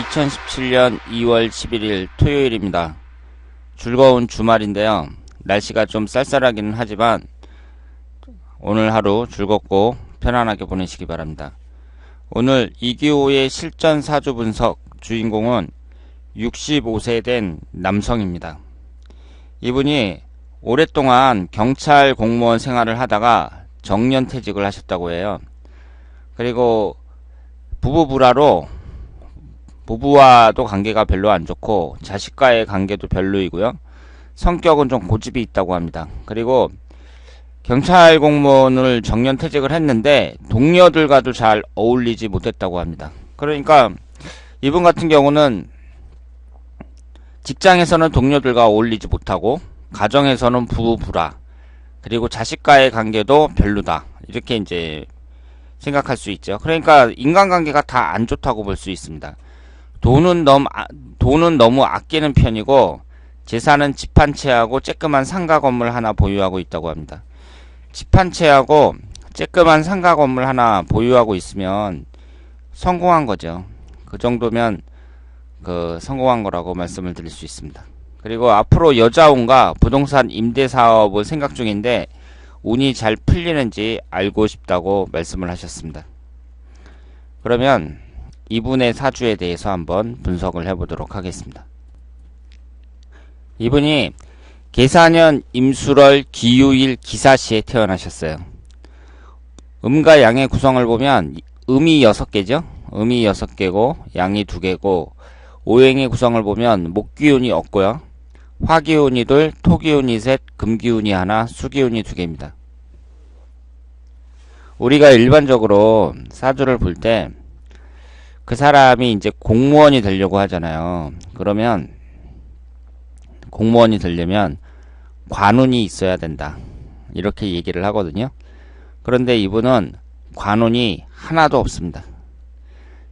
2017년 2월 11일 토요일입니다. 즐거운 주말인데요. 날씨가 좀 쌀쌀하기는 하지만 오늘 하루 즐겁고 편안하게 보내시기 바랍니다. 오늘 이기호의 실전 사주 분석 주인공은 65세 된 남성입니다. 이분이 오랫동안 경찰 공무원 생활을 하다가 정년퇴직을 하셨다고 해요. 그리고 부부불화로 부부와도 관계가 별로 안 좋고 자식과의 관계도 별로이고요. 성격은 좀 고집이 있다고 합니다. 그리고 경찰 공무원을 정년퇴직을 했는데 동료들과도 잘 어울리지 못했다고 합니다. 그러니까 이분 같은 경우는 직장에서는 동료들과 어울리지 못하고 가정에서는 부부불화 그리고 자식과의 관계도 별로다. 이렇게 이제 생각할 수 있죠. 그러니까 인간관계가 다 안 좋다고 볼 수 있습니다. 돈은 너무 아끼는 편이고 재산은 집 한 채하고 쬐끄만 상가 건물 하나 보유하고 있다고 합니다. 집 한 채하고 쬐끄만 상가 건물 하나 보유하고 있으면 성공한 거죠. 그 정도면 성공한 거라고 말씀을 드릴 수 있습니다. 그리고 앞으로 여자운과 부동산 임대 사업을 생각 중인데 운이 잘 풀리는지 알고 싶다고 말씀을 하셨습니다. 그러면 이분의 사주에 대해서 한번 분석을 해보도록 하겠습니다. 이분이 계사년 임술월 기유일 기사시에 태어나셨어요. 음과 양의 구성을 보면 음이 6개죠. 음이 6개고 양이 2개고 오행의 구성을 보면 목기운이 없고요. 화기운이 2, 토기운이 3, 금기운이 1, 수기운이 2개입니다. 우리가 일반적으로 사주를 볼 때 그 사람이 이제 공무원이 되려고 하잖아요. 그러면 공무원이 되려면 관운이 있어야 된다. 이렇게 얘기를 하거든요. 그런데 이분은 관운이 하나도 없습니다.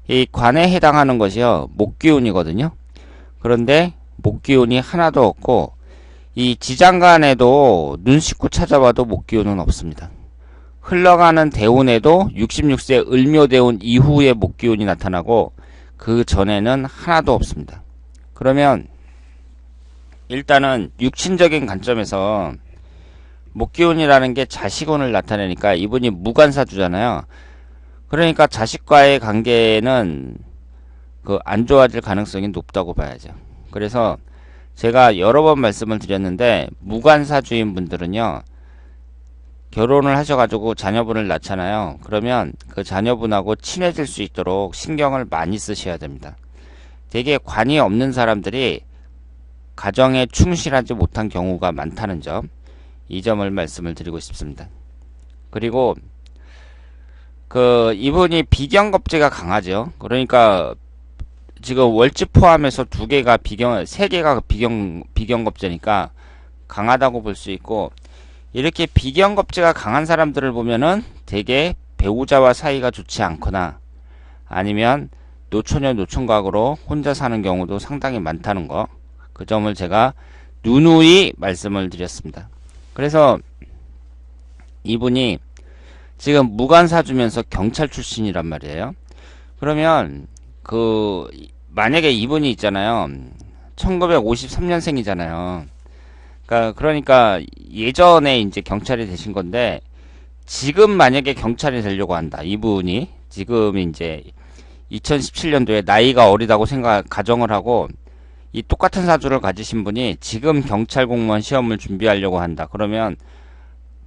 이 관에 해당하는 것이요. 목기운이거든요. 그런데 목기운이 하나도 없고 이 지장간에도 눈 씻고 찾아봐도 목기운은 없습니다. 흘러가는 대운에도 66세 을묘대운 이후에 목기운이 나타나고 그 전에는 하나도 없습니다. 그러면 일단은 육신적인 관점에서 목기운이라는 게 자식운을 나타내니까 이분이 무관사주잖아요. 그러니까 자식과의 관계는 안 좋아질 가능성이 높다고 봐야죠. 그래서 제가 여러 번 말씀을 드렸는데 무관사주인 분들은요. 결혼을 하셔가지고 자녀분을 낳잖아요. 그러면 그 자녀분하고 친해질 수 있도록 신경을 많이 쓰셔야 됩니다. 되게 관이 없는 사람들이 가정에 충실하지 못한 경우가 많다는 점, 이 점을 말씀을 드리고 싶습니다. 그리고 이분이 비경겁제가 강하죠. 그러니까 지금 월지 포함해서 3개가 비경겁제니까 강하다고 볼 수 있고, 이렇게 비경겁제가 강한 사람들을 보면은 되게 배우자와 사이가 좋지 않거나 아니면 노처녀 노총각으로 혼자 사는 경우도 상당히 많다는 거, 그 점을 제가 누누이 말씀을 드렸습니다. 그래서 이분이 지금 무관사주면서 경찰 출신이란 말이에요. 그러면 만약에 이분이 있잖아요. 1953년생이잖아요. 그러니까 예전에 이제 경찰이 되신 건데 지금 만약에 경찰이 되려고 한다. 이분이 지금 이제 2017년도에 나이가 어리다고 가정을 하고 이 똑같은 사주를 가지신 분이 지금 경찰 공무원 시험을 준비하려고 한다. 그러면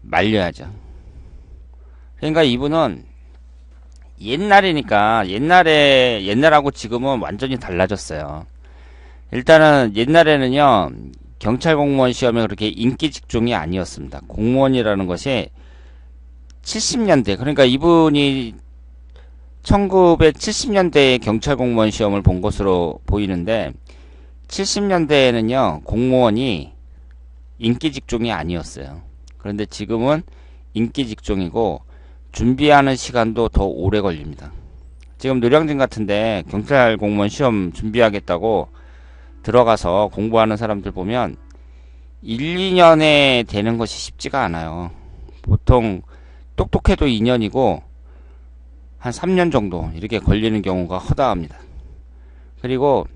말려야죠. 그러니까 이분은 옛날하고 지금은 완전히 달라졌어요. 일단은 옛날에는요. 경찰 공무원 시험이 그렇게 인기 직종이 아니었습니다. 공무원이라는 것이 70년대, 그러니까 이분이 1970년대에 경찰 공무원 시험을 본 것으로 보이는데 70년대에는요 공무원이 인기 직종이 아니었어요. 그런데 지금은 인기 직종이고 준비하는 시간도 더 오래 걸립니다. 지금 노량진 같은데 경찰 공무원 시험 준비하겠다고 들어가서 공부하는 사람들 보면 1, 2년에 되는 것이 쉽지가 않아요. 보통 똑똑해도 2년이고 한 3년 정도 이렇게 걸리는 경우가 허다합니다. 그리고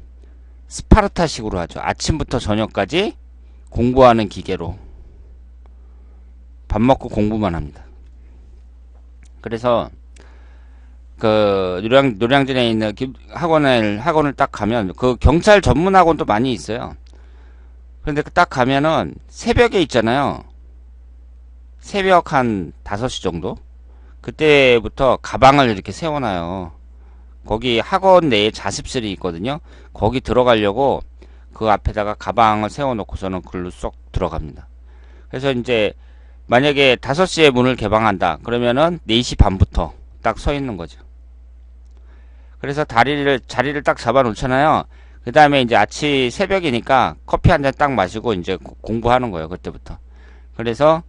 스파르타식으로 하죠. 아침부터 저녁까지 공부하는 기계로 밥 먹고 공부만 합니다. 그래서 그 노량진에 있는 학원을 딱 가면 그 경찰 전문 학원도 많이 있어요. 그런데 딱 가면은 새벽에 있잖아요. 새벽 한 5시 정도? 그때부터 가방을 이렇게 세워놔요. 거기 학원 내에 자습실이 있거든요. 거기 들어가려고 그 앞에다가 가방을 세워놓고서는 글로 쏙 들어갑니다. 그래서 이제 만약에 5시에 문을 개방한다. 그러면은 4시 반부터 딱 서 있는 거죠. 그래서 자리를 딱 잡아 놓잖아요. 그 다음에 이제 아침 새벽이니까 커피 한 잔 딱 마시고 이제 공부하는 거예요. 그때부터. 그래서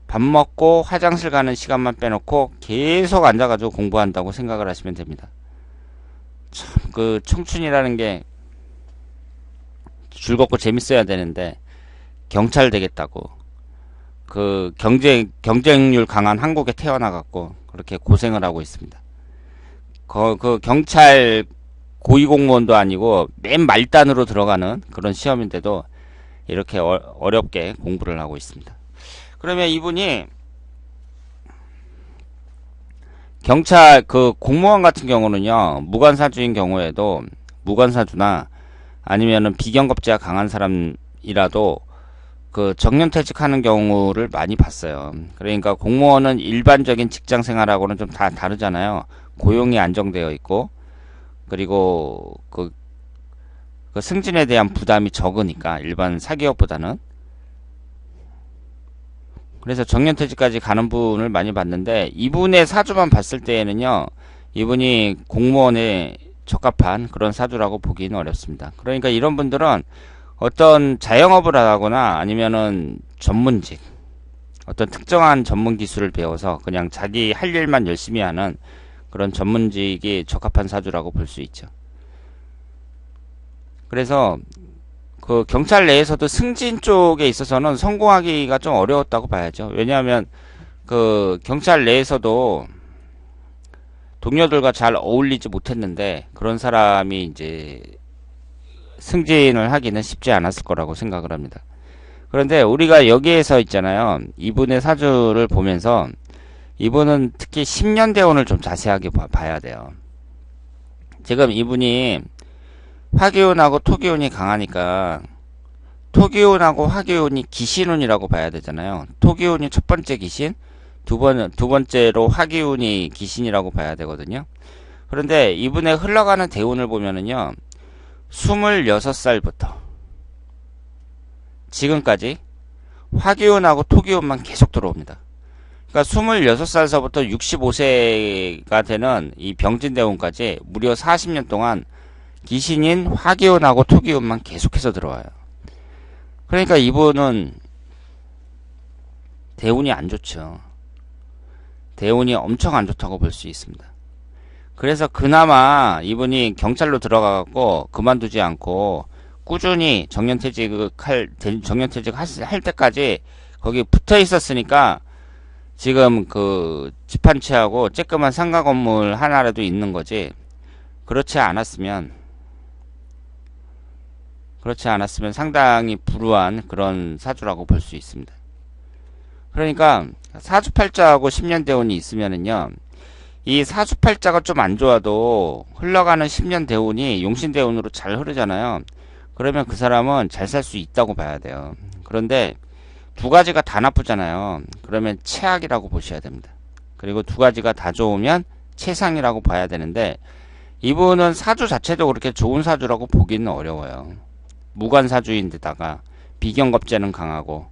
밥 먹고 화장실 가는 시간만 빼놓고 계속 앉아가지고 공부한다고 생각을 하시면 됩니다. 참, 그 청춘이라는 게 즐겁고 재밌어야 되는데 경찰 되겠다고 그 경쟁률 강한 한국에 태어나갖고 그렇게 고생을 하고 있습니다. 그 경찰 고위공무원도 아니고 맨 말단으로 들어가는 그런 시험인데도 이렇게 어렵게 공부를 하고 있습니다. 그러면 이분이 경찰 그 공무원 같은 경우는요, 무관사주인 경우에도 무관사주나 아니면은 비경겁제가 강한 사람이라도 그 정년퇴직하는 경우를 많이 봤어요. 그러니까 공무원은 일반적인 직장 생활하고는 좀 다 다르잖아요. 고용이 안정되어 있고 그리고 그 승진에 대한 부담이 적으니까 일반 사기업보다는. 그래서 정년퇴직까지 가는 분을 많이 봤는데 이분의 사주만 봤을 때에는요, 이분이 공무원에 적합한 그런 사주라고 보기는 어렵습니다. 그러니까 이런 분들은 어떤 자영업을 하거나 아니면은 전문직, 어떤 특정한 전문 기술을 배워서 그냥 자기 할 일만 열심히 하는 그런 전문직이 적합한 사주라고 볼 수 있죠. 그래서 그 경찰 내에서도 승진 쪽에 있어서는 성공하기가 좀 어려웠다고 봐야죠. 왜냐하면 그 경찰 내에서도 동료들과 잘 어울리지 못했는데 그런 사람이 이제 승진을 하기는 쉽지 않았을 거라고 생각을 합니다. 그런데 우리가 여기에서 있잖아요. 이분의 사주를 보면서 이분은 특히 10년 대운을 좀 자세하게 봐야 돼요. 지금 이분이 화기운하고 토기운이 강하니까 토기운하고 화기운이 기신운이라고 봐야 되잖아요. 토기운이 첫 번째 기신, 두 번째로 화기운이 기신이라고 봐야 되거든요. 그런데 이분의 흘러가는 대운을 보면은요, 26살부터 지금까지 화기운하고 토기운만 계속 들어옵니다. 그러니까 26살서부터 65세가 되는 이 병진대운까지 무려 40년 동안 기신인 화기운하고 토기운만 계속해서 들어와요. 그러니까 이분은 대운이 안 좋죠. 대운이 엄청 안 좋다고 볼 수 있습니다. 그래서 그나마 이분이 경찰로 들어가갖고 그만두지 않고 꾸준히 정년퇴직 할 때까지 거기 붙어 있었으니까 지금 그 집 한 채하고 쬐끄만 상가 건물 하나라도 있는 거지. 그렇지 않았으면 상당히 불우한 그런 사주라고 볼 수 있습니다. 그러니까 사주팔자하고 10년 대운이 있으면은요, 이 사주팔자가 좀 안 좋아도 흘러가는 10년 대운이 용신 대운으로 잘 흐르잖아요. 그러면 그 사람은 잘 살 수 있다고 봐야 돼요. 그런데 두 가지가 다 나쁘잖아요. 그러면 최악이라고 보셔야 됩니다. 그리고 두 가지가 다 좋으면 최상이라고 봐야 되는데 이분은 사주 자체도 그렇게 좋은 사주라고 보기는 어려워요. 무관사주인데다가 비경겁제는 강하고,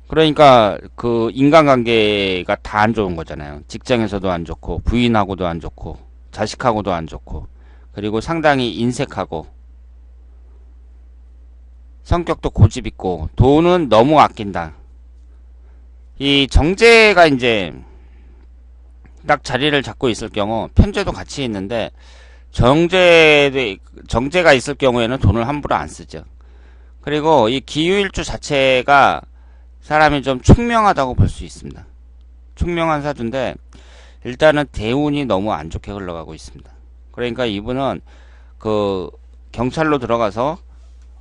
그러니까 그 인간관계가 다 안 좋은 거잖아요. 직장에서도 안 좋고 부인하고도 안 좋고 자식하고도 안 좋고, 그리고 상당히 인색하고 성격도 고집 있고 돈은 너무 아낀다. 이 정제가 이제 딱 자리를 잡고 있을 경우 편제도 같이 있는데 정제가 있을 경우에는 돈을 함부로 안 쓰죠. 그리고 이 기유일주 자체가 사람이 좀 총명하다고 볼 수 있습니다. 총명한 사주인데 일단은 대운이 너무 안 좋게 흘러가고 있습니다. 그러니까 이분은 그 경찰로 들어가서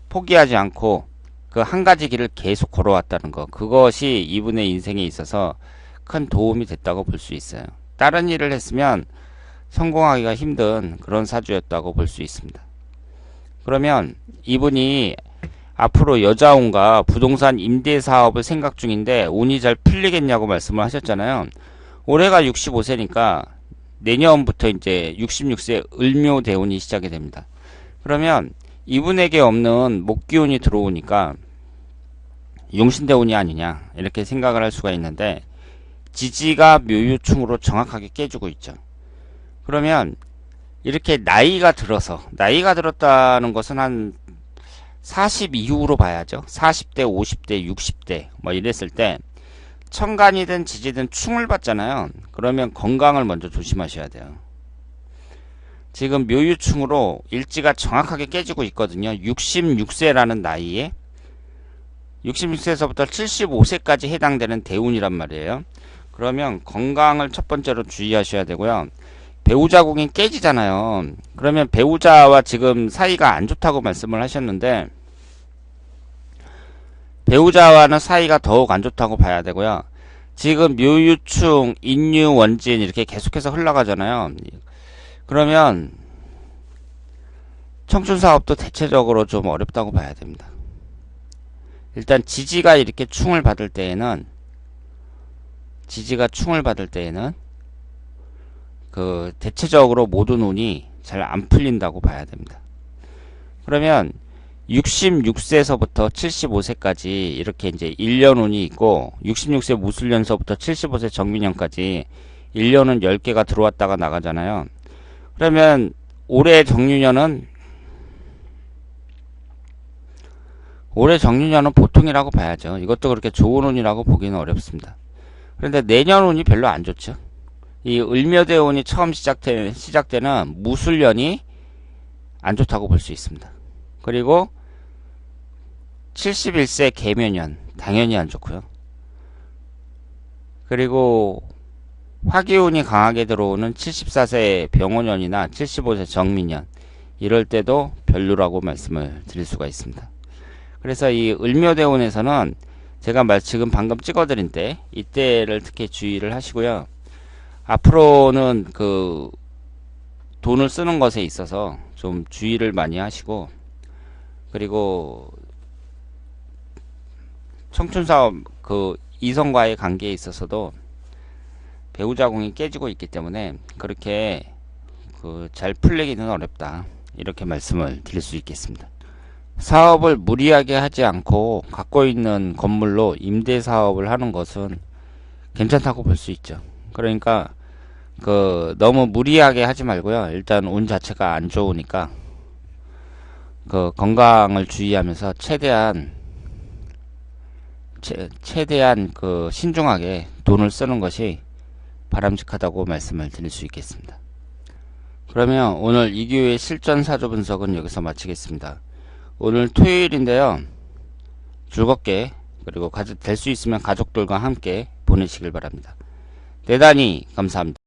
포기하지 않고 그 한 가지 길을 계속 걸어왔다는 거, 그것이 이분의 인생에 있어서 큰 도움이 됐다고 볼 수 있어요. 다른 일을 했으면 성공하기가 힘든 그런 사주였다고 볼 수 있습니다. 그러면 이분이 앞으로 여자운과 부동산 임대 사업을 생각 중인데 운이 잘 풀리겠냐고 말씀을 하셨잖아요. 올해가 65세니까 내년부터 이제 66세 을묘대운이 시작이 됩니다. 그러면 이분에게 없는 목기운이 들어오니까 용신대운이 아니냐 이렇게 생각을 할 수가 있는데, 지지가 묘유충으로 정확하게 깨주고 있죠. 그러면 이렇게 나이가 들었다는 것은 한 40 이후로 봐야죠. 40대, 50대, 60대 뭐 이랬을 때 천간이든 지지든 충을 받잖아요. 그러면 건강을 먼저 조심하셔야 돼요. 지금 묘유충으로 일지가 정확하게 깨지고 있거든요. 66세라는 나이에 66세에서부터 75세까지 해당되는 대운이란 말이에요. 그러면 건강을 첫 번째로 주의하셔야 되고요. 배우자 궁이 깨지잖아요. 그러면 배우자와 지금 사이가 안 좋다고 말씀을 하셨는데, 배우자와는 사이가 더욱 안 좋다고 봐야 되고요. 지금 묘유충, 인유, 원진 이렇게 계속해서 흘러가잖아요. 그러면 청춘 사업도 대체적으로 좀 어렵다고 봐야 됩니다. 일단 지지가 이렇게 충을 받을 때에는 그 대체적으로 모든 운이 잘 안 풀린다고 봐야 됩니다. 그러면 66세서부터 75세까지 이렇게 이제 1년 운이 있고, 66세 무술년서부터 75세 정민년까지 1년은 10개가 들어왔다가 나가잖아요. 그러면 올해 정유년은 보통이라고 봐야죠. 이것도 그렇게 좋은 운이라고 보기는 어렵습니다. 그런데 내년 운이 별로 안 좋죠. 이 을묘대운이 처음 시작되는 무술년이 안 좋다고 볼 수 있습니다. 그리고 71세 개묘년 당연히 안 좋고요. 그리고 화기운이 강하게 들어오는 74세 병원년이나 75세 정민년 이럴 때도 별로라고 말씀을 드릴 수가 있습니다. 그래서 이 을묘대운에서는 제가 지금 방금 찍어드린 때 이때를 특히 주의를 하시고요. 앞으로는 그 돈을 쓰는 것에 있어서 좀 주의를 많이 하시고, 그리고 청춘사업 그 이성과의 관계에 있어서도 배우자 궁이 깨지고 있기 때문에 그렇게 그 잘 풀리기는 어렵다 이렇게 말씀을 드릴 수 있겠습니다. 사업을 무리하게 하지 않고 갖고 있는 건물로 임대 사업을 하는 것은 괜찮다고 볼 수 있죠. 그러니까 그 너무 무리하게 하지 말고요. 일단 운 자체가 안 좋으니까 그 건강을 주의하면서 최대한 그 신중하게 돈을 쓰는 것이 바람직하다고 말씀을 드릴 수 있겠습니다. 그러면 오늘 이기호의 실전 사주 분석은 여기서 마치겠습니다. 오늘 토요일인데요. 즐겁게, 그리고 될 수 있으면 가족들과 함께 보내시길 바랍니다. 대단히 감사합니다.